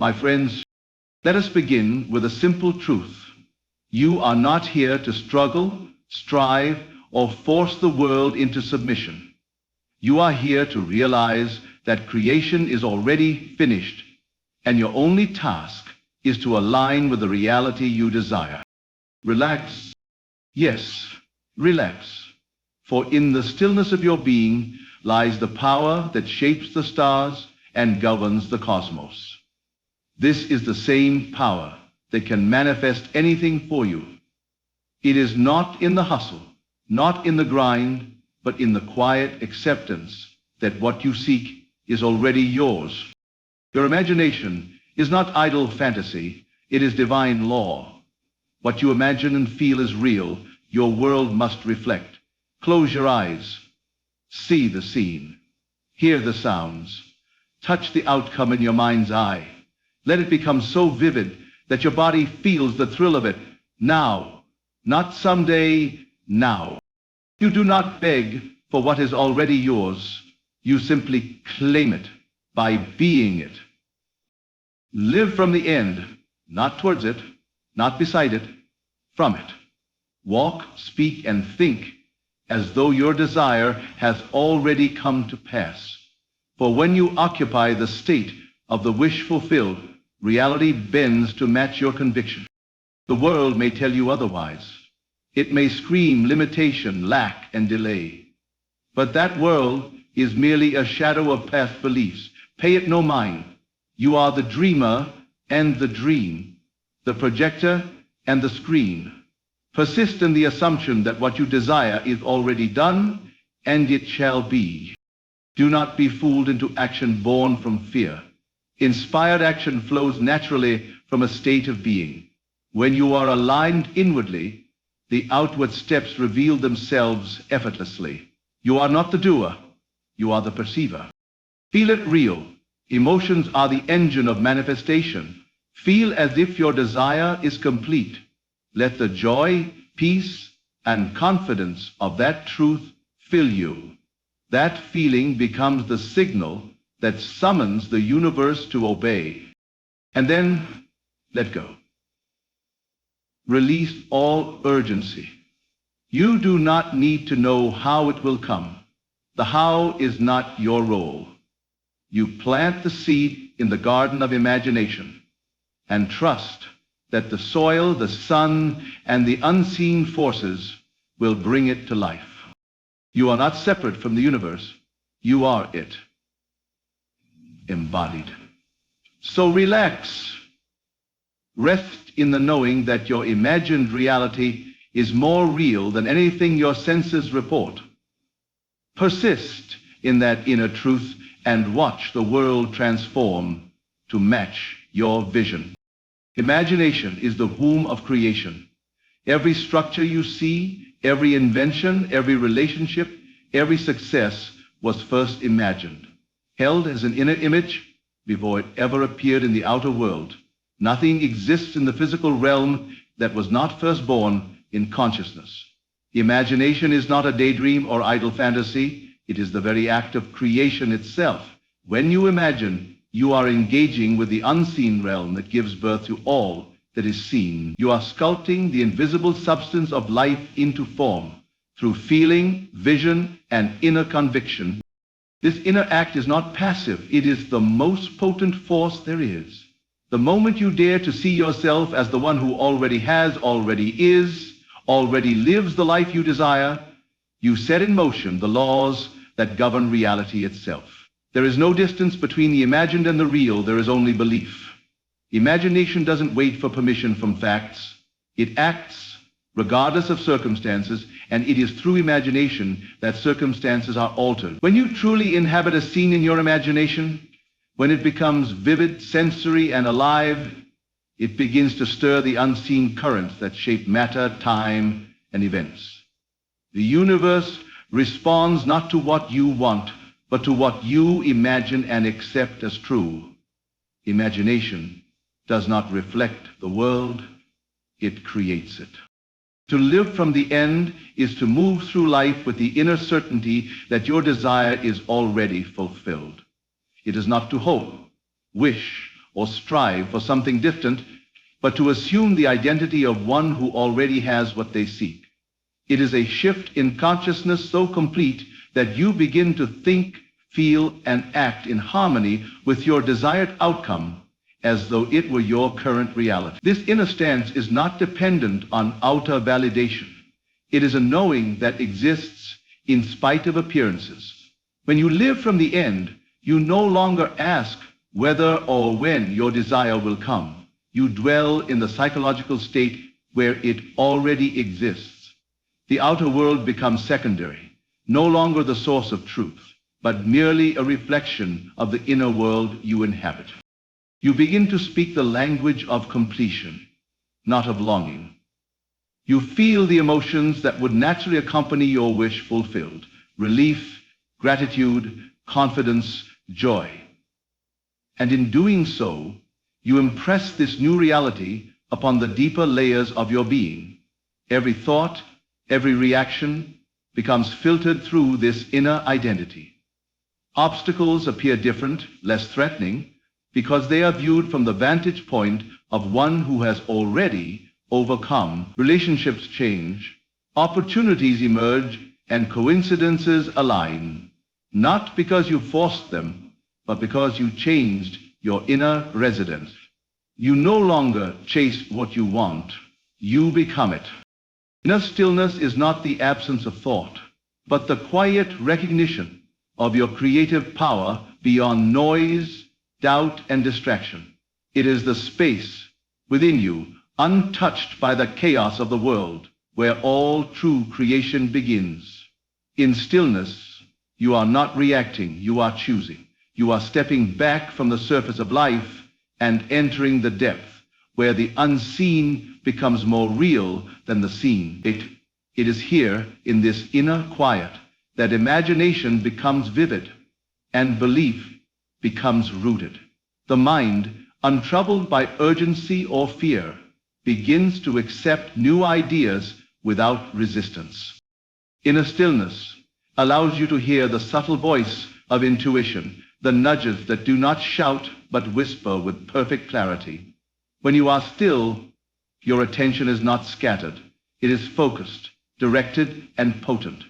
My friends, let us begin with a simple truth. You are not here to struggle, strive, or force the world into submission. You are here to realize that creation is already finished, and your only task is to align with the reality you desire. Relax. Yes, relax. For in the stillness of your being lies the power that shapes the stars and governs the cosmos. This is the same power that can manifest anything for you. It is not in the hustle, not in the grind, but in the quiet acceptance that what you seek is already yours. Your imagination is not idle fantasy, it is divine law. What you imagine and feel is real, your world must reflect. Close your eyes, see the scene, hear the sounds, touch the outcome in your mind's eye. Let it become so vivid that your body feels the thrill of it now, not someday, now. You do not beg for what is already yours. You simply claim it by being it. Live from the end, not towards it, not beside it, from it. Walk, speak, and think as though your desire has already come to pass. For when you occupy the state of the wish fulfilled, reality bends to match your conviction. The world may tell you otherwise. It may scream limitation, lack, and delay. But that world is merely a shadow of past beliefs. Pay it no mind. You are the dreamer and the dream, the projector and the screen. Persist in the assumption that what you desire is already done, and it shall be. Do not be fooled into action born from fear. Inspired action flows naturally from a state of being. When you are aligned inwardly, the outward steps reveal themselves effortlessly. You are not the doer, you are the perceiver. Feel it real. Emotions are the engine of manifestation. Feel as if your desire is complete. Let the joy, peace, and confidence of that truth fill you. That feeling becomes the signal that summons the universe to obey. And then let go. Release all urgency. You do not need to know how it will come. The how is not your role. You plant the seed in the garden of imagination and trust that the soil, the sun, and the unseen forces will bring it to life. You are not separate from the universe. You are it, embodied. So relax. Rest in the knowing that your imagined reality is more real than anything your senses report. Persist in that inner truth and watch the world transform to match your vision. Imagination is the womb of creation. Every structure you see, every invention, every relationship, every success was first imagined, held as an inner image before it ever appeared in the outer world. Nothing exists in the physical realm that was not first born in consciousness. Imagination is not a daydream or idle fantasy. It is the very act of creation itself. When you imagine, you are engaging with the unseen realm that gives birth to all that is seen. You are sculpting the invisible substance of life into form through feeling, vision, and inner conviction. This inner act is not passive. It is the most potent force there is. The moment you dare to see yourself as the one who already has, already is, already lives the life you desire, you set in motion the laws that govern reality itself. There is no distance between the imagined and the real. There is only belief. Imagination doesn't wait for permission from facts. It acts regardless of circumstances, and it is through imagination that circumstances are altered. When you truly inhabit a scene in your imagination, when it becomes vivid, sensory, and alive, it begins to stir the unseen currents that shape matter, time, and events. The universe responds not to what you want, but to what you imagine and accept as true. Imagination does not reflect the world, it creates it. To live from the end is to move through life with the inner certainty that your desire is already fulfilled. It is not to hope, wish, or strive for something different, but to assume the identity of one who already has what they seek. It is a shift in consciousness so complete that you begin to think, feel, and act in harmony with your desired outcome as though it were your current reality. This inner stance is not dependent on outer validation. It is a knowing that exists in spite of appearances. When you live from the end, you no longer ask whether or when your desire will come. You dwell in the psychological state where it already exists. The outer world becomes secondary, no longer the source of truth, but merely a reflection of the inner world you inhabit. You begin to speak the language of completion, not of longing. You feel the emotions that would naturally accompany your wish fulfilled: relief, gratitude, confidence, joy. And in doing so, you impress this new reality upon the deeper layers of your being. Every thought, every reaction becomes filtered through this inner identity. Obstacles appear different, less threatening, because they are viewed from the vantage point of one who has already overcome. Relationships change, opportunities emerge, and coincidences align, not because you forced them, but because you changed your inner residence. You no longer chase what you want, you become it. Inner stillness is not the absence of thought, but the quiet recognition of your creative power beyond noise, doubt, and distraction. It is the space within you, untouched by the chaos of the world, where all true creation begins. In stillness, you are not reacting, you are choosing. You are stepping back from the surface of life and entering the depth, where the unseen becomes more real than the seen. It is here, in this inner quiet, that imagination becomes vivid and belief becomes rooted. The mind, untroubled by urgency or fear, begins to accept new ideas without resistance. Inner stillness allows you to hear the subtle voice of intuition, the nudges that do not shout but whisper with perfect clarity. When you are still, your attention is not scattered. It is focused, directed, and potent.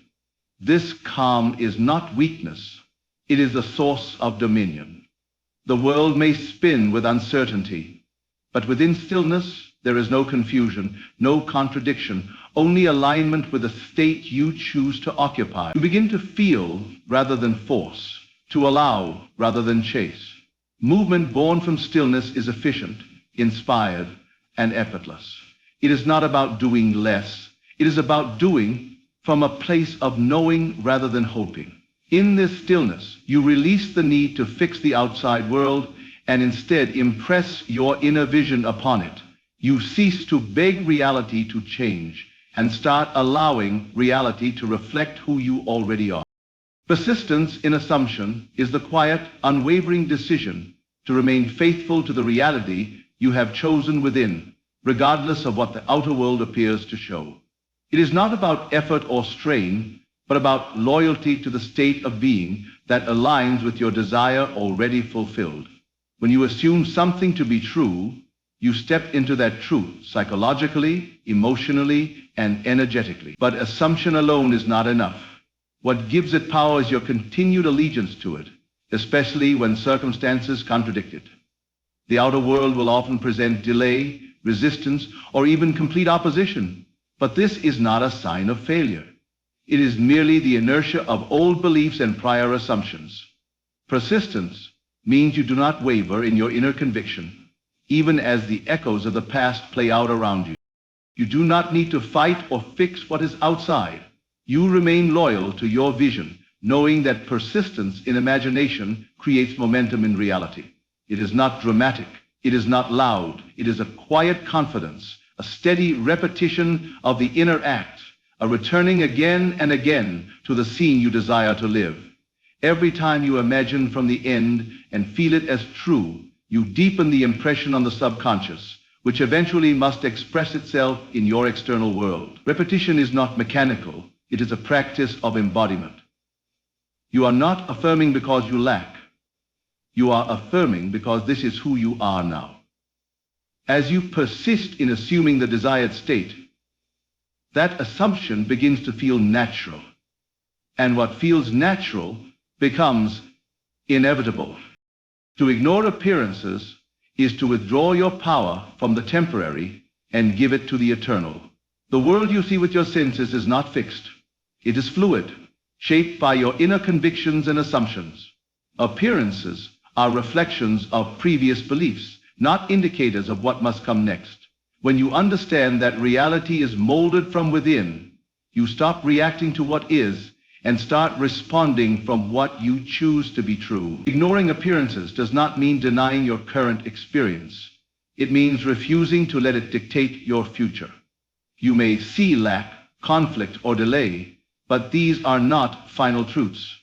This calm is not weakness. It is the source of dominion. The world may spin with uncertainty, but within stillness there is no confusion, no contradiction, only alignment with the state you choose to occupy. You begin to feel rather than force, to allow rather than chase. Movement born from stillness is efficient, inspired, and effortless. It is not about doing less. It is about doing from a place of knowing rather than hoping. In this stillness, you release the need to fix the outside world and instead impress your inner vision upon it. You cease to beg reality to change and start allowing reality to reflect who you already are. Persistence in assumption is the quiet, unwavering decision to remain faithful to the reality you have chosen within, regardless of what the outer world appears to show. It is not about effort or strain, but about loyalty to the state of being that aligns with your desire already fulfilled. When you assume something to be true, you step into that truth psychologically, emotionally, and energetically. But assumption alone is not enough. What gives it power is your continued allegiance to it, especially when circumstances contradict it. The outer world will often present delay, resistance, or even complete opposition, but this is not a sign of failure. It is merely the inertia of old beliefs and prior assumptions. Persistence means you do not waver in your inner conviction, even as the echoes of the past play out around you. You do not need to fight or fix what is outside. You remain loyal to your vision, knowing that persistence in imagination creates momentum in reality. It is not dramatic. It is not loud. It is a quiet confidence, a steady repetition of the inner act, a returning again and again to the scene you desire to live. Every time you imagine from the end and feel it as true, you deepen the impression on the subconscious, which eventually must express itself in your external world. Repetition is not mechanical. It is a practice of embodiment. You are not affirming because you lack. You are affirming because this is who you are now. As you persist in assuming the desired state, that assumption begins to feel natural. And what feels natural becomes inevitable. To ignore appearances is to withdraw your power from the temporary and give it to the eternal. The world you see with your senses is not fixed. It is fluid, shaped by your inner convictions and assumptions. Appearances are reflections of previous beliefs, not indicators of what must come next. When you understand that reality is molded from within, you stop reacting to what is and start responding from what you choose to be true. Ignoring appearances does not mean denying your current experience. It means refusing to let it dictate your future. You may see lack, conflict, or delay, but these are not final truths.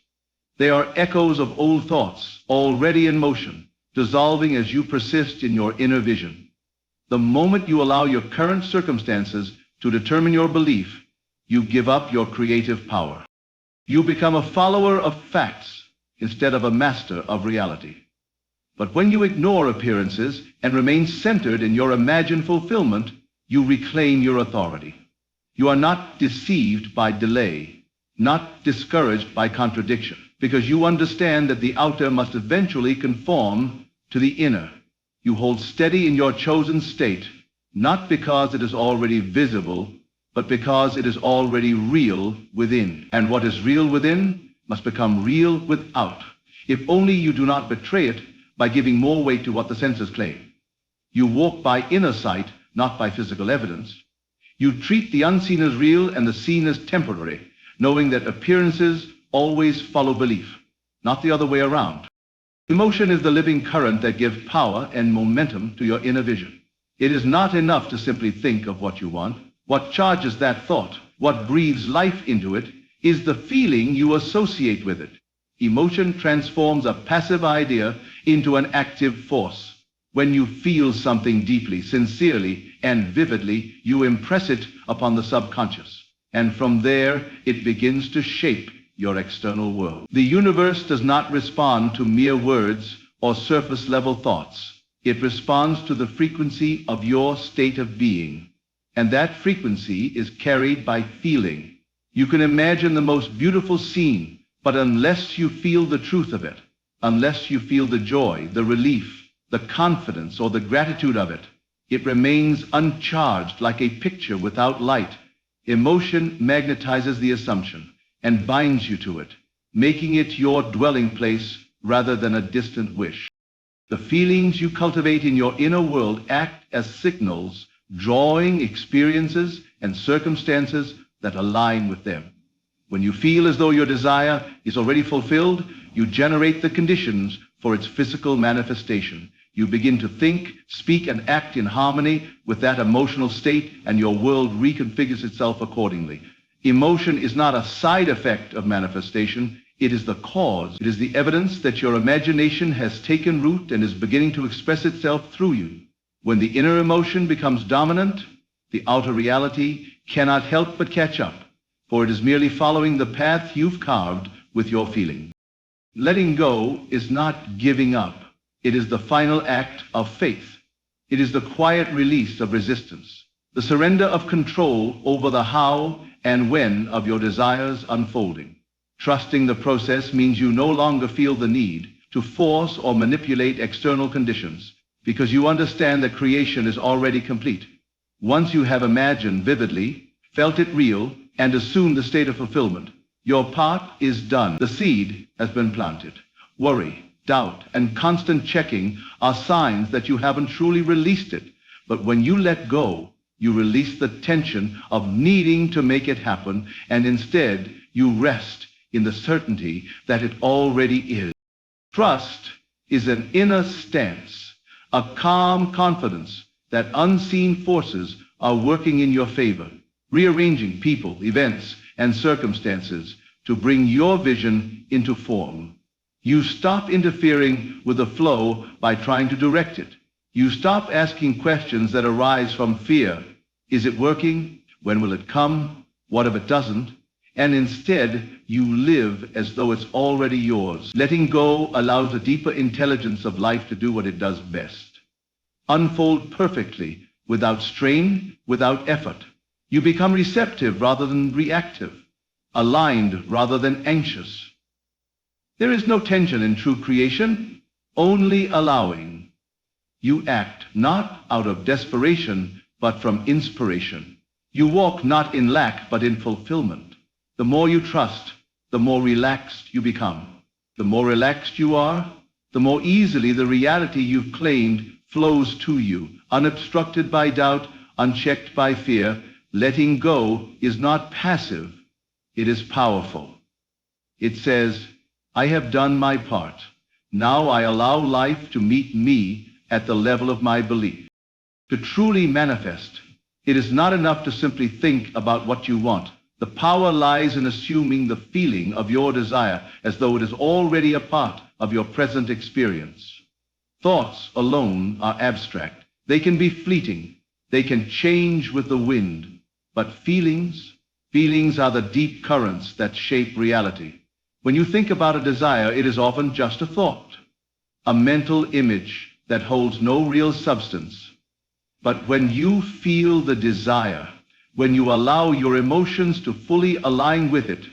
They are echoes of old thoughts, already in motion, dissolving as you persist in your inner vision. The moment you allow your current circumstances to determine your belief, you give up your creative power. You become a follower of facts instead of a master of reality. But when you ignore appearances and remain centered in your imagined fulfillment, you reclaim your authority. You are not deceived by delay, not discouraged by contradiction, because you understand that the outer must eventually conform to the inner. You hold steady in your chosen state, not because it is already visible, but because it is already real within. And what is real within must become real without, if only you do not betray it by giving more weight to what the senses claim. You walk by inner sight, not by physical evidence. You treat the unseen as real and the seen as temporary, knowing that appearances always follow belief, not the other way around. Emotion is the living current that gives power and momentum to your inner vision. It is not enough to simply think of what you want. What charges that thought, what breathes life into it, is the feeling you associate with it. Emotion transforms a passive idea into an active force. When you feel something deeply, sincerely, and vividly, you impress it upon the subconscious. And from there, it begins to shape your external world. The universe does not respond to mere words or surface-level thoughts. It responds to the frequency of your state of being. And that frequency is carried by feeling. You can imagine the most beautiful scene, but unless you feel the truth of it, unless you feel the joy, the relief, the confidence, or the gratitude of it, it remains uncharged like a picture without light. Emotion magnetizes the assumption and binds you to it, making it your dwelling place rather than a distant wish. The feelings you cultivate in your inner world act as signals, drawing experiences and circumstances that align with them. When you feel as though your desire is already fulfilled, you generate the conditions for its physical manifestation. You begin to think, speak, and act in harmony with that emotional state, and your world reconfigures itself accordingly. Emotion is not a side effect of manifestation. It is the cause. It is the evidence that your imagination has taken root and is beginning to express itself through you. When the inner emotion becomes dominant, the outer reality cannot help but catch up, for it is merely following the path you've carved with your feeling. Letting go is not giving up. It is the final act of faith. It is the quiet release of resistance, the surrender of control over the how and when of your desires unfolding. Trusting the process means you no longer feel the need to force or manipulate external conditions, because you understand that creation is already complete. Once you have imagined vividly, felt it real, and assumed the state of fulfillment, your part is done. The seed has been planted. Worry, doubt, and constant checking are signs that you haven't truly released it. But when you let go, you release the tension of needing to make it happen, and instead you rest in the certainty that it already is. Trust is an inner stance, a calm confidence that unseen forces are working in your favor, rearranging people, events, and circumstances to bring your vision into form. You stop interfering with the flow by trying to direct it. You stop asking questions that arise from fear. Is it working? When will it come? What if it doesn't? and instead you live as though it's already yours. Letting go allows the deeper intelligence of life to do what it does best. Unfold perfectly, without strain, without effort. You become receptive rather than reactive, aligned rather than anxious. There is no tension in true creation, only allowing. You act not out of desperation, but from inspiration. You walk not in lack, but in fulfillment. The more you trust, the more relaxed you become. The more relaxed you are, the more easily the reality you've claimed flows to you, unobstructed by doubt, unchecked by fear. Letting go is not passive, it is powerful. It says, I have done my part. Now I allow life to meet me at the level of my belief. To truly manifest, it is not enough to simply think about what you want. The power lies in assuming the feeling of your desire as though it is already a part of your present experience. Thoughts alone are abstract. They can be fleeting. They can change with the wind. But feelings are the deep currents that shape reality. When you think about a desire, it is often just a thought, a mental image that holds no real substance. But when you feel the desire, when you allow your emotions to fully align with it,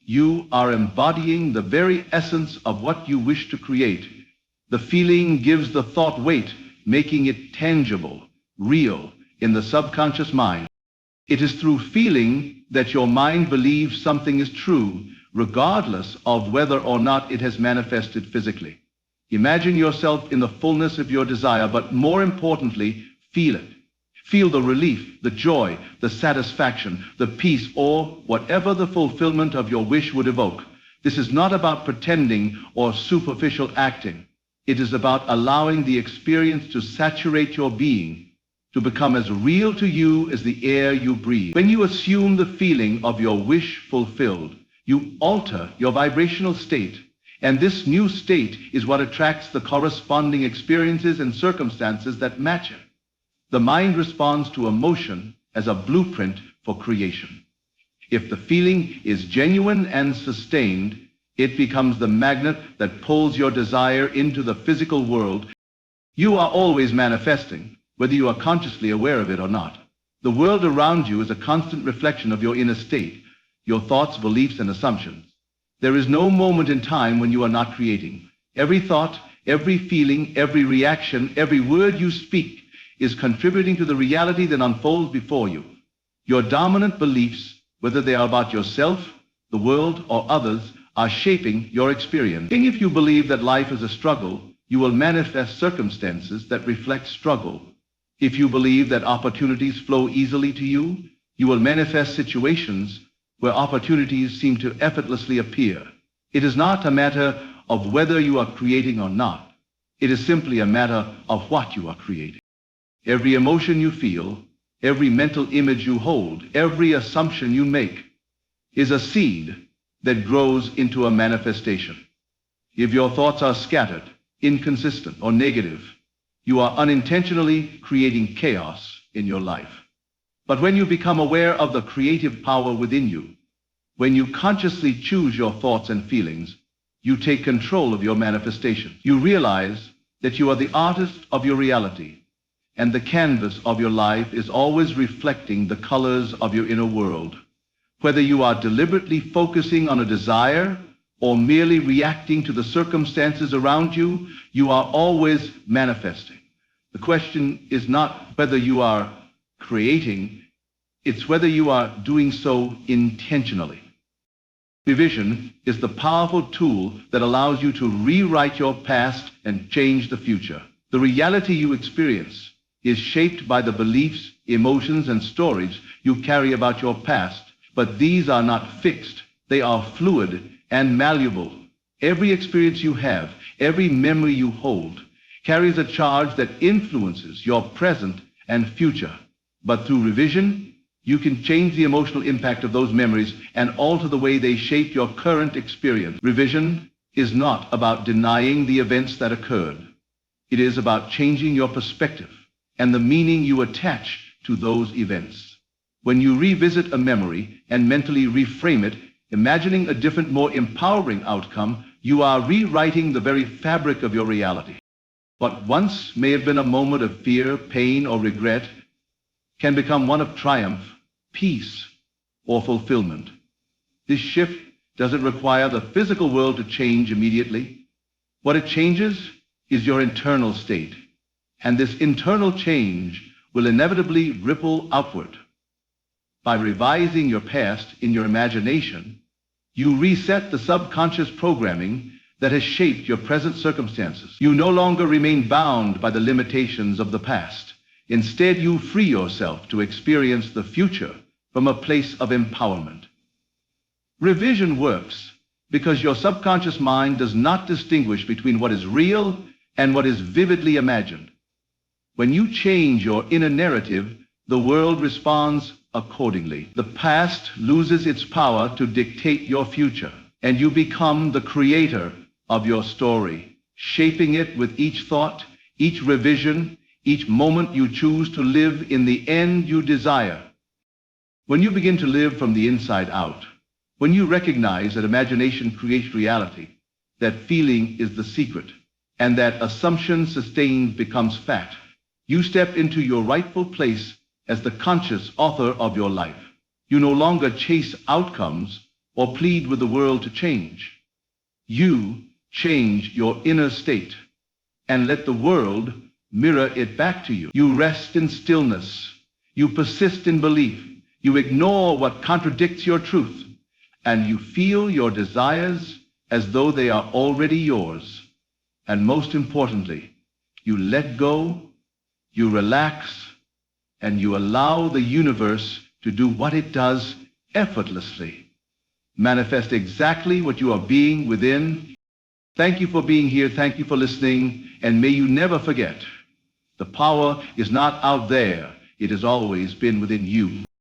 you are embodying the very essence of what you wish to create. The feeling gives the thought weight, making it tangible, real, in the subconscious mind. It is through feeling that your mind believes something is true, regardless of whether or not it has manifested physically. Imagine yourself in the fullness of your desire, but more importantly, feel it. Feel the relief, the joy, the satisfaction, the peace, or whatever the fulfillment of your wish would evoke. This is not about pretending or superficial acting. It is about allowing the experience to saturate your being, to become as real to you as the air you breathe. When you assume the feeling of your wish fulfilled, you alter your vibrational state, and this new state is what attracts the corresponding experiences and circumstances that match it. The mind responds to emotion as a blueprint for creation. If the feeling is genuine and sustained, it becomes the magnet that pulls your desire into the physical world. You are always manifesting, whether you are consciously aware of it or not. The world around you is a constant reflection of your inner state, your thoughts, beliefs, and assumptions. There is no moment in time when you are not creating. Every thought, every feeling, every reaction, every word you speak is contributing to the reality that unfolds before you. Your dominant beliefs, whether they are about yourself, the world, or others, are shaping your experience. And if you believe that life is a struggle, you will manifest circumstances that reflect struggle. If you believe that opportunities flow easily to you, you will manifest situations where opportunities seem to effortlessly appear. It is not a matter of whether you are creating or not. It is simply a matter of what you are creating. Every emotion you feel, every mental image you hold, every assumption you make is a seed that grows into a manifestation. If your thoughts are scattered, inconsistent, or negative, you are unintentionally creating chaos in your life. But when you become aware of the creative power within you, when you consciously choose your thoughts and feelings, you take control of your manifestation. You realize that you are the artist of your reality, and the canvas of your life is always reflecting the colors of your inner world. Whether you are deliberately focusing on a desire or merely reacting to the circumstances around you, you are always manifesting. The question is not whether you are creating, it's whether you are doing so intentionally. Revision is the powerful tool that allows you to rewrite your past and change the future. The reality you experience is shaped by the beliefs, emotions, and stories you carry about your past, but these are not fixed. They are fluid and malleable. Every experience you have, every memory you hold, carries a charge that influences your present and future. But through revision, you can change the emotional impact of those memories and alter the way they shape your current experience. Revision is not about denying the events that occurred. It is about changing your perspective and the meaning you attach to those events. When you revisit a memory and mentally reframe it, Imagining a different, more empowering outcome, you are rewriting the very fabric of your reality. What once may have been a moment of fear, pain, or regret can become one of triumph, peace, or fulfillment. This shift doesn't require the physical world to change immediately. What it changes is your internal state, and this internal change will inevitably ripple outward. By revising your past in your imagination, you reset the subconscious programming that has shaped your present circumstances. You no longer remain bound by the limitations of the past. Instead, you free yourself to experience the future from a place of empowerment. Revision works because your subconscious mind does not distinguish between what is real and what is vividly imagined. When you change your inner narrative, the world responds accordingly. The past loses its power to dictate your future, and you become the creator of your story, shaping it with each thought, each revision, each moment you choose to live in the end you desire. When you begin to live from the inside out, when you recognize that imagination creates reality, that feeling is the secret, and that assumption sustained becomes fact, you step into your rightful place as the conscious author of your life. You no longer chase outcomes or plead with the world to change. You change your inner state and let the world mirror it back to you. You rest in stillness. You persist in belief. You ignore what contradicts your truth, and you feel your desires as though they are already yours. And most importantly, you let go, you relax, and you allow the universe to do what it does effortlessly. Manifest exactly what you are being within. Thank you for being here. Thank you for listening. And may you never forget, the power is not out there. It has always been within you.